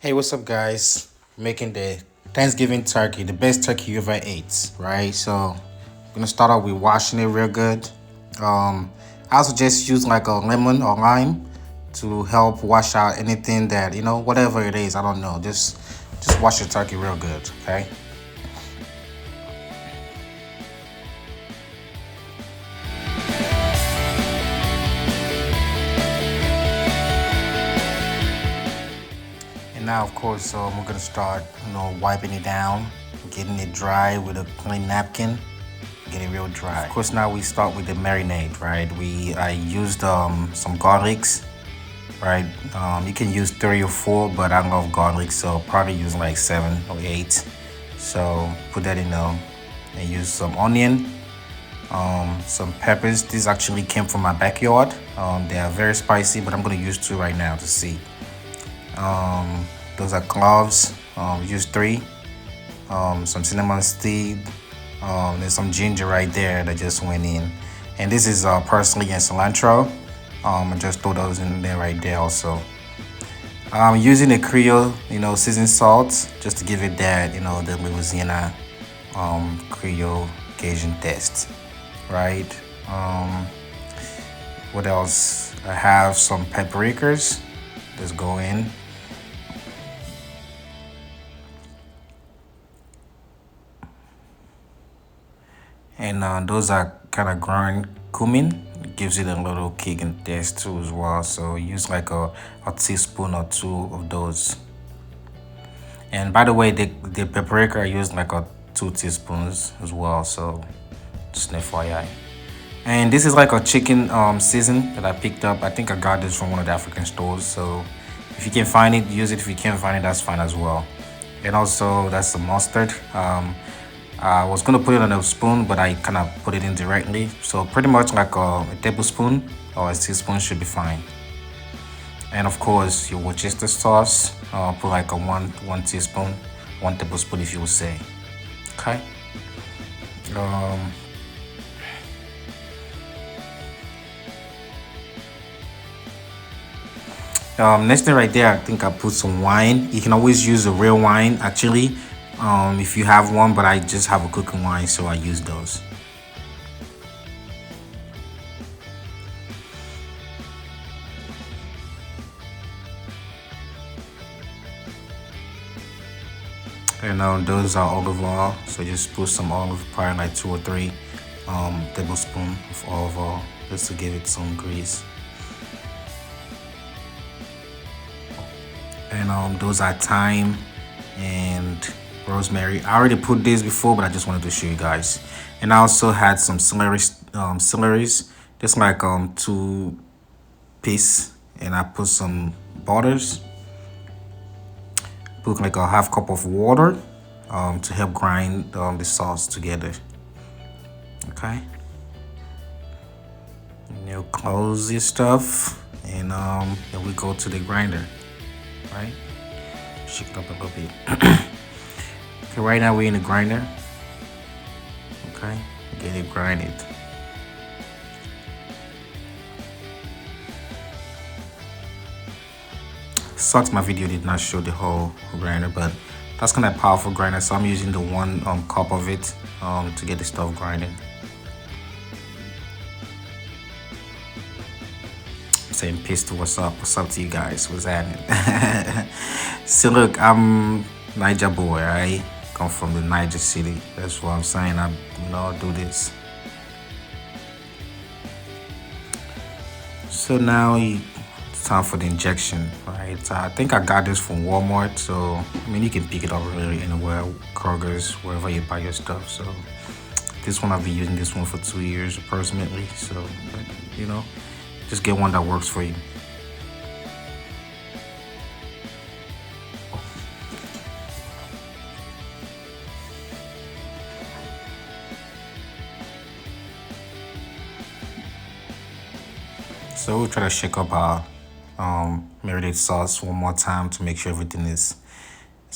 Hey, what's up, guys? Making the Thanksgiving turkey, the best turkey you ever ate, right? So, I'm gonna start off with washing it real good. I also just use like a lemon or lime to help wash out anything that whatever it is. I don't know. Just wash your turkey real good, okay? And now, of course, we're gonna start, wiping it down, getting it dry with a clean napkin. Get it real dry. Of course, now we start with the marinade, right? I used some garlics, right? You can use 3 or 4, but I love garlic, so probably use like 7 or 8. So put that in there and use some onion, some peppers. These actually came from my backyard. They are very spicy, but I'm gonna use 2 right now to see. Those are cloves. Use 3. Some cinnamon stick. There's some ginger right there that just went in, and this is parsley and cilantro. I just throw those in there right there also. Using the Creole, seasoned salt, just to give it that, the Louisiana Creole Cajun taste, right? What else? I have some paprikas. Just go in. And those are kind of ground cumin. It gives it a little kick and taste too as well. So use like a teaspoon or 2 of those. And by the way, the paprika I used like 2 teaspoons as well. So just an FYI. And this is like a chicken season that I picked up. I think I got this from one of the African stores. So if you can find it, use it. If you can't find it, that's fine as well. And also that's the mustard. I was gonna put it on a spoon, but I kind of put it in directly. So pretty much like a tablespoon or a teaspoon should be fine. And of course, your Worcester sauce. Put like a one teaspoon, 1 tablespoon if you would say. Okay. Um, Next thing right there, I think I put some wine. You can always use a real wine actually, if you have one, but I just have a cooking wine, so I use those. And those are olive oil, so just put some olive, probably like 2 or 3 tablespoons of olive oil, just to give it some grease. And those are thyme and rosemary. I already put this before, but I just wanted to show you guys. And I also had some celeries, just like 2 pieces, and I put some butters. Put like a half cup of water to help grind the sauce together. Okay. And you close this stuff, and then we go to the grinder, right? Shake it up a little bit. Okay, right now we're in the grinder. Okay, get it grinded. Sucks my video did not show the whole grinder, but that's kind of powerful grinder, so I'm using the 1 cup of it to get the stuff grinding. Saying pistol, what's up to you guys, what's happening? So look, I'm Niger boy, I come from the Niger city, that's what I'm saying. I do this. So now it's time for the injection, right? I think I got this from Walmart, so I mean you can pick it up really anywhere, Kroger's, wherever you buy your stuff. So this one, I've been using this one for 2 years approximately, so but, just get one that works for you. So we'll try to shake up our marinade sauce one more time to make sure everything is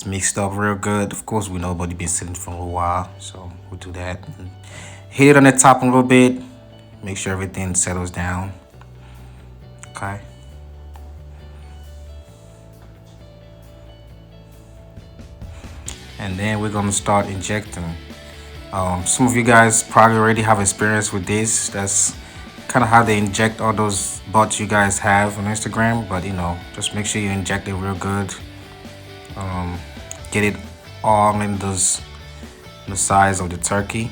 mixed up real good. Of course, we know nobody been sitting for a little while, so we'll do that. And hit it on the top a little bit. Make sure everything settles down. Okay. and then we're gonna start injecting. Some of you guys probably already have experience with this. That's kind of how they inject all those bots you guys have on Instagram. But just make sure you inject it real good. Get it all in the size of the turkey.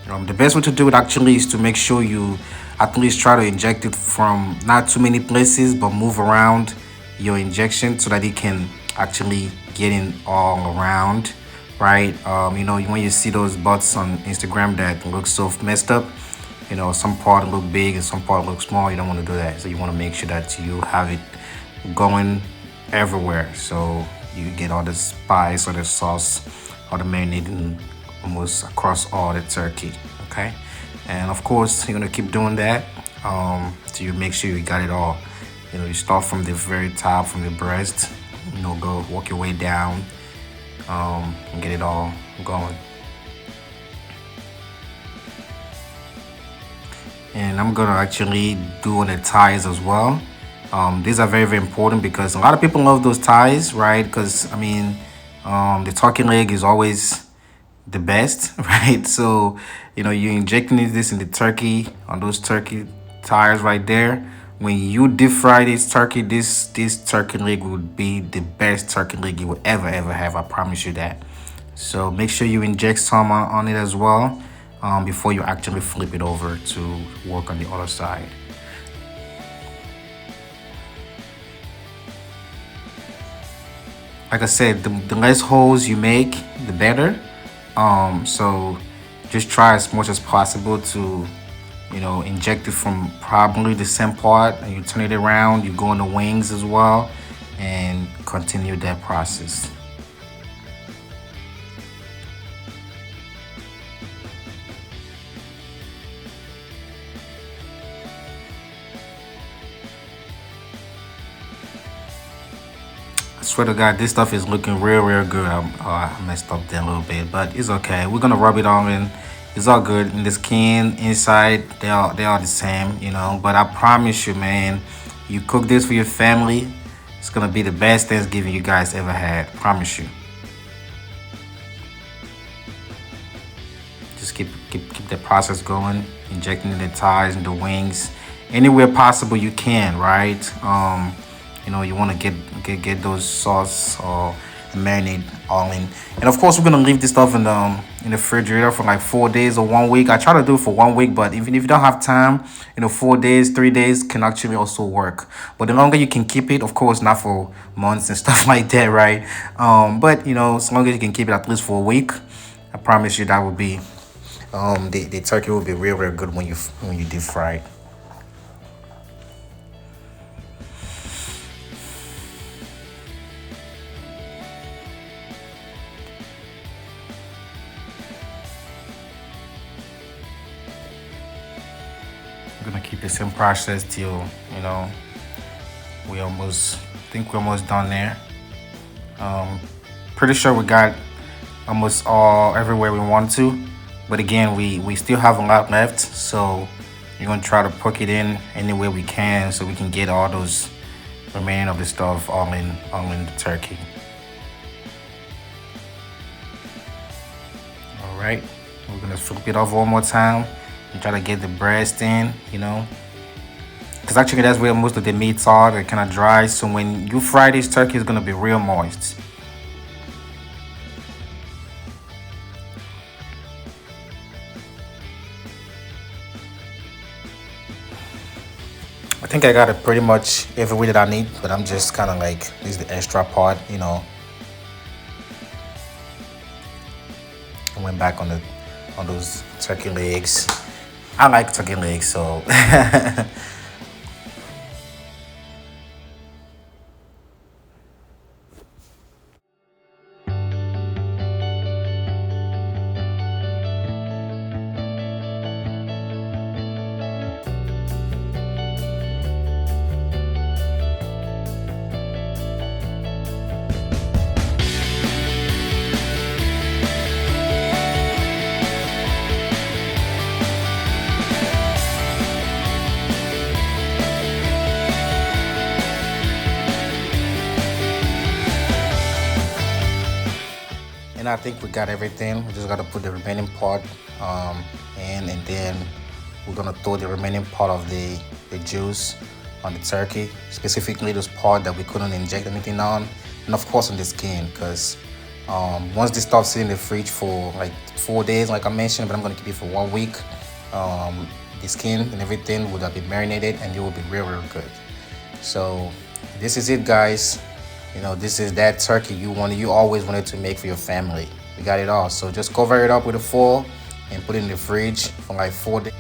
The best way to do it actually is to make sure you at least try to inject it from not too many places, but move around your injection so that it can actually get in all around, right? When you see those butts on Instagram that look so messed up, some part look big and some part look small. You don't want to do that. So you want to make sure that you have it going everywhere. So you get all the spice or the sauce or the marinating almost across all the turkey. Okay, and of course you're gonna keep doing that so you make sure you got it all. You start from the very top, from the breast, go walk your way down and get it all going. And I'm gonna actually do on the thighs as well. These are very, very important because a lot of people love those thighs, right? Because the turkey leg is always the best, right? So, you're injecting this in the turkey, on those turkey tires right there. When you deep fry this turkey, this turkey leg would be the best turkey leg you will ever have. I promise you that. So make sure you inject some on it as well before you actually flip it over to work on the other side. Like I said, the less holes you make, the better. So just try as much as possible to, inject it from probably the same part, and you turn it around, you go on the wings as well, and continue that process. I swear to God, this stuff is looking real good. I messed up there a little bit, but it's okay. We're gonna rub it on and it's all good. In the skin, inside, they are the same, But I promise you, man, you cook this for your family, it's gonna be the best Thanksgiving you guys ever had. Promise you. Just keep the process going, injecting in the thighs and the wings, anywhere possible you can, right? You want to get those sauce or marinade all in, and of course we're gonna leave this stuff in the refrigerator for like 4 days or 1 week. I try to do it for 1 week, but even if you don't have time, 4 days, 3 days can actually also work. But the longer you can keep it, of course, not for months and stuff like that, right? But as long as you can keep it at least for a week, I promise you that will be the turkey will be real good when you deep fry it. I'm gonna keep the same process till we almost think we're almost done there. Pretty sure we got almost all everywhere we want to, but again we still have a lot left, so we're gonna try to poke it in any way we can so we can get all those remaining of the stuff all in the turkey. All right, we're gonna flip it off one more time and try to get the breast in, because actually that's where most of the meats are. They're kind of dry, so when you fry this turkey, it's gonna be real moist. I think I got it pretty much every way that I need, but I'm just kind of like, this is the extra part, I went back on those turkey legs. I like turkey legs, so And I think we got everything. We just gotta put the remaining part in, and then we're gonna throw the remaining part of the juice on the turkey, specifically those part that we couldn't inject anything on, and of course on the skin, because once this stuff sits in the fridge for like 4 days, like I mentioned, but I'm gonna keep it for 1 week. Um, the skin and everything would have been marinated, and it will be real, real good. So this is it, guys. This is that turkey you always wanted to make for your family. We got it all. So just cover it up with a foil and put it in the fridge for like 4 days.